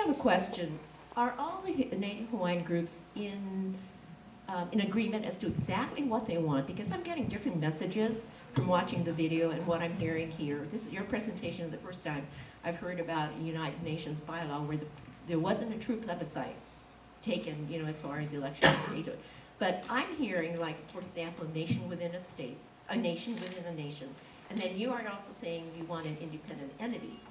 have a question. Are all the Native Hawaiian groups in agreement as to exactly what they want? Because I'm getting different messages from watching the video and what I'm hearing here. This is your presentation the first time I've heard about a United Nations bylaw where there wasn't a true plebiscite taken, as far as the election of statehood. But I'm hearing, like, for example, a nation within a state, a nation within a nation. And then you are also saying you want an independent entity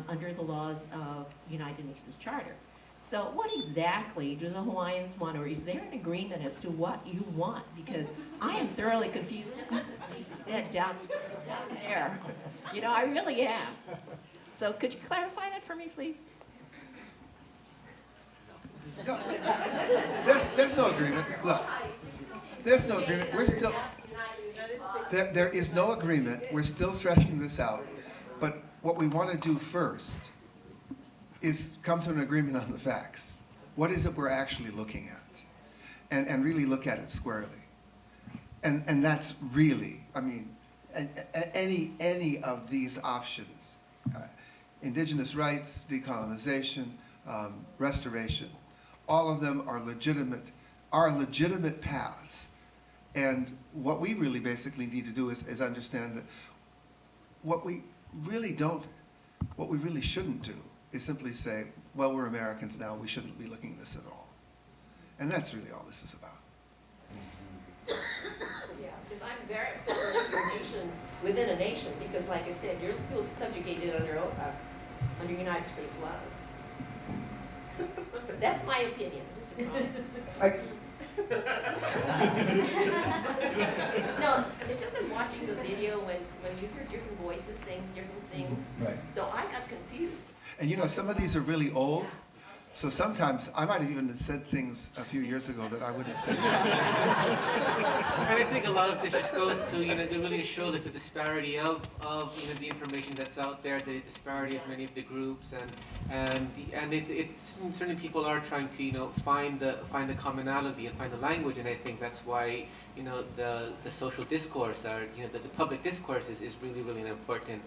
under the laws of United Nations Charter. So what exactly do the Hawaiians want, or is there an agreement as to what you want? Because I am thoroughly confused, just as the speaker said down there. I really am. So could you clarify that for me, please? No, there's no agreement. Look, there's no agreement. We're still, there is no agreement. We're still threshing this out. But what we want to do first is come to an agreement on the facts. What is it we're actually looking at? And really look at it squarely. And that's really, any of these options, indigenous rights, decolonization, restoration, all of them are legitimate paths. And what we really basically need to do is understand that what we really shouldn't do is simply say, well, we're Americans now, we shouldn't be looking at this at all. And that's really all this is about. Yeah, because I'm very upset with your nation within a nation, because like I said, you're still subjugated under United States laws. But that's my opinion, just a comment. No, it's just in watching the video when you hear different voices saying different things. Right. So I got confused. And some of these are really old, so sometimes I might have even said things a few years ago that I wouldn't say now. And I think a lot of this just goes to, to really show like the disparity of the information that's out there, the disparity of many of the groups, and certainly people are trying to find the commonality and find the language, and I think that's why the social discourse or the public discourse is really an important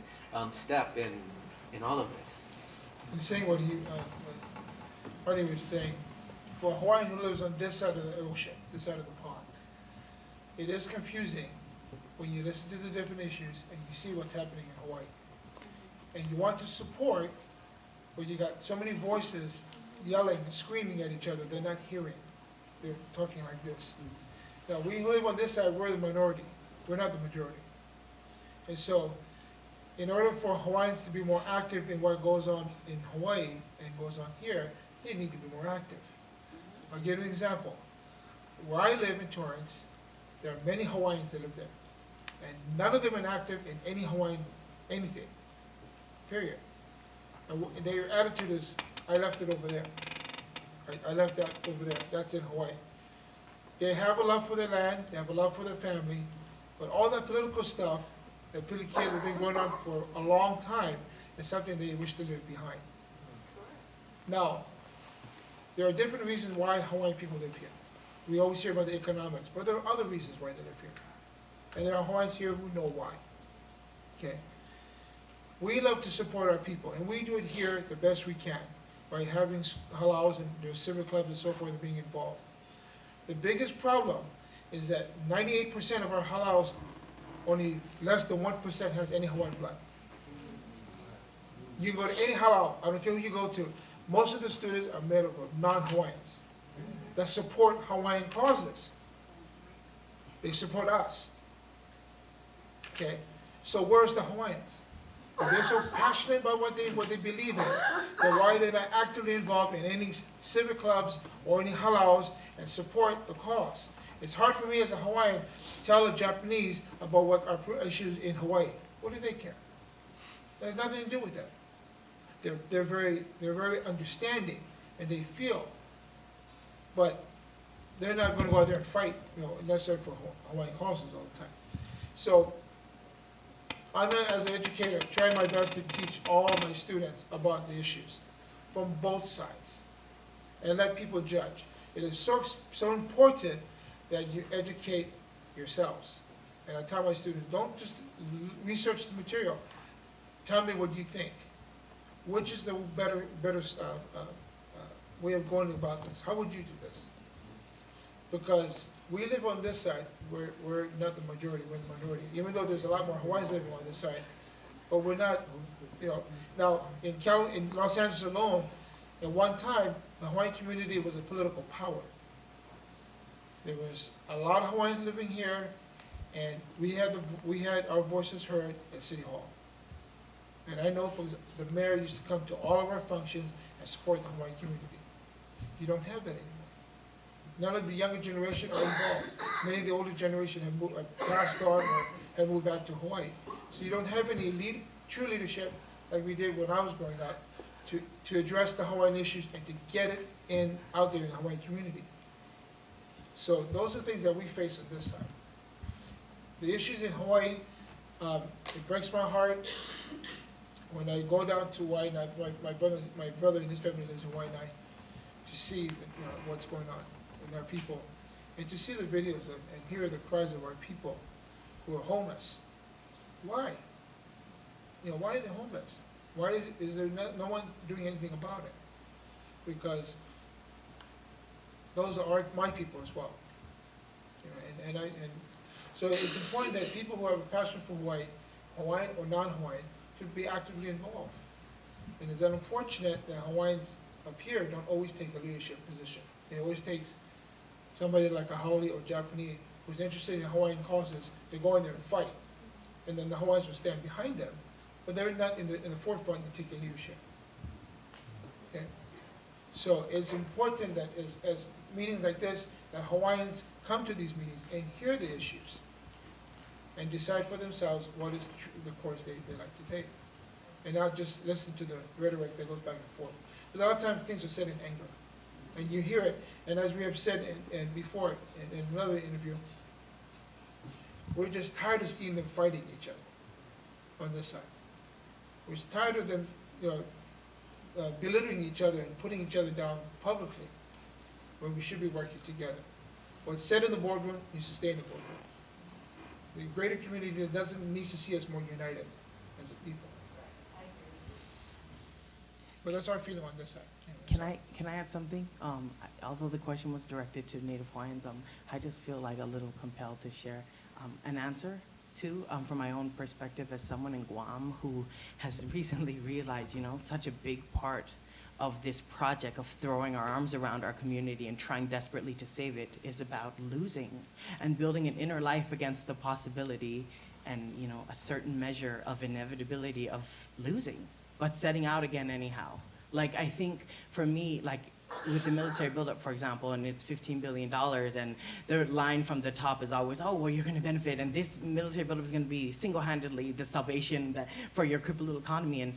step in all of this. In saying what Artie was saying, for a Hawaiian who lives on this side of the ocean, this side of the pond, it is confusing when you listen to the different issues and you see what's happening in Hawaii. And you want to support, but you got so many voices yelling and screaming at each other, they're not hearing. They're talking like this. Now, we who live on this side, we're the minority. We're not the majority. And so, in order for Hawaiians to be more active in what goes on in Hawaii and goes on here, they need to be more active. I'll give you an example. Where I live in Torrance, there are many Hawaiians that live there. And none of them are active in any Hawaiian anything, period. And their attitude is, I left it over there. I left that over there. That's in Hawaii. They have a love for their land, they have a love for their family, but all that political stuff that Pili Kids have been going on for a long time is something they wish to leave behind. Now, there are different reasons why Hawaiian people live here. We always hear about the economics, but there are other reasons why they live here. And there are Hawaiians here who know why. Okay. We love to support our people, and we do it here the best we can by having halaus and their civic clubs and so forth being involved. The biggest problem is that 98% of our halaus, only less than 1% has any Hawaiian blood. You go to any halau, I don't care who you go to, most of the students are made up of non-Hawaiians that support Hawaiian causes. They support us. Okay? So where's the Hawaiians? If they're so passionate about what they believe in, then why are they not actively involved in any civic clubs or any halaus and support the cause? It's hard for me as a Hawaiian to tell a Japanese about what our issues in Hawaii. What do they care? It has nothing to do with that. They're very understanding, and they feel, but they're not going to go out there and fight, necessarily for Hawaiian causes all the time. So, I'm, as an educator, trying my best to teach all my students about the issues from both sides, and let people judge. It is so important that you educate yourselves. And I tell my students, don't just research the material. Tell me what you think. which is the better way of going about this? How would you do this? Because we live on this side, we're not the majority, we're the minority, even though there's a lot more Hawaiians living on this side. But we're not, now, in Los Angeles alone, at one time, the Hawaiian community was a political power. There was a lot of Hawaiians living here, and we had our voices heard at City Hall. And I know the mayor used to come to all of our functions and support the Hawaiian community. You don't have that anymore. None of the younger generation are involved. Many of the older generation have passed on or have moved back to Hawaii. So you don't have any true leadership like we did when I was growing up to address the Hawaiian issues and to get it out there in the Hawaiian community. So those are things that we face on this side. The issues in Hawaii, it breaks my heart when I go down to Waianae. My brother and his family lives in Waianae, to see what's going on with our people, and to see the videos and hear the cries of our people who are homeless. Why? Why are they homeless? Why is there no one doing anything about it? Because those are my people as well. So it's important that people who have a passion for Hawaii, Hawaiian or non-Hawaiian, to be actively involved. And it's unfortunate that Hawaiians up here don't always take a leadership position. It always takes somebody like a Haole or Japanese who's interested in Hawaiian causes to go in there and fight. And then the Hawaiians will stand behind them, but they're not in the forefront and taking leadership. Okay? So it's important that as meetings like this, that Hawaiians come to these meetings and hear the issues and decide for themselves what is the course they like to take. And not just listen to the rhetoric that goes back and forth. Because a lot of times things are said in anger. And you hear it, and as we have said before in another interview, we're just tired of seeing them fighting each other on this side. We're tired of them belittling each other and putting each other down publicly when we should be working together. What's said in the boardroom needs to stay in the boardroom. The greater community needs to see us more united as a people. But that's our feeling on this side. Can I add something? Although the question was directed to Native Hawaiians, I just feel like a little compelled to share an answer too, from my own perspective as someone in Guam who has recently realized, such a big part of this project of throwing our arms around our community and trying desperately to save it is about losing and building an inner life against the possibility and, a certain measure of inevitability of losing, but setting out again anyhow. Like, I think for me, like with the military buildup, for example, and it's $15 billion, and the line from the top is always, oh, well, you're going to benefit, and this military buildup is going to be single-handedly the salvation for your crippled little economy. And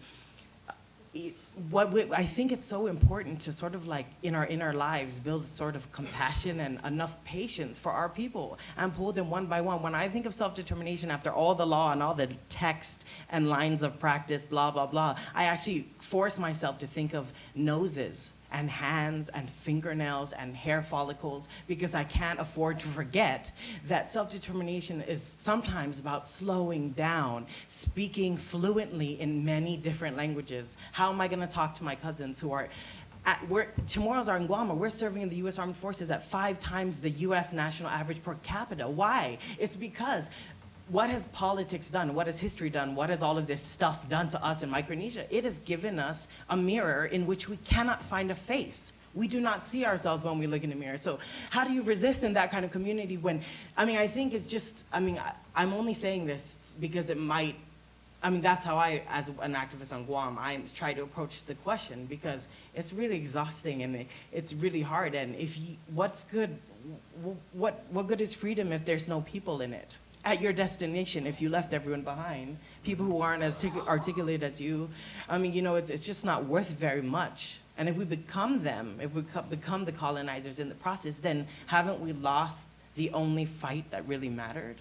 I think it's so important to sort of like in our lives build sort of compassion and enough patience for our people and pull them one by one. When I think of self-determination after all the law and all the text and lines of practice, blah, blah, blah, I actually force myself to think of noses and hands and fingernails and hair follicles, because I can't afford to forget that self-determination is sometimes about slowing down, speaking fluently in many different languages. How am I gonna talk to my cousins who are tomorrow's our in Guam, we're serving in the U.S. Armed Forces at 5 times the U.S. national average per capita. Why? It's because what has politics done? What has history done? What has all of this stuff done to us in Micronesia? It has given us a mirror in which we cannot find a face. We do not see ourselves when we look in the mirror. So how do you resist in that kind of community when, I think it's just, I'm only saying this because it might, that's how I, as an activist on Guam, I try to approach the question, because it's really exhausting and it's really hard. And what's good, what good is freedom if there's no people in it? At your destination, if you left everyone behind, people who aren't as articulate as you, it's just not worth very much. And if we become them, if we become the colonizers in the process, then haven't we lost the only fight that really mattered?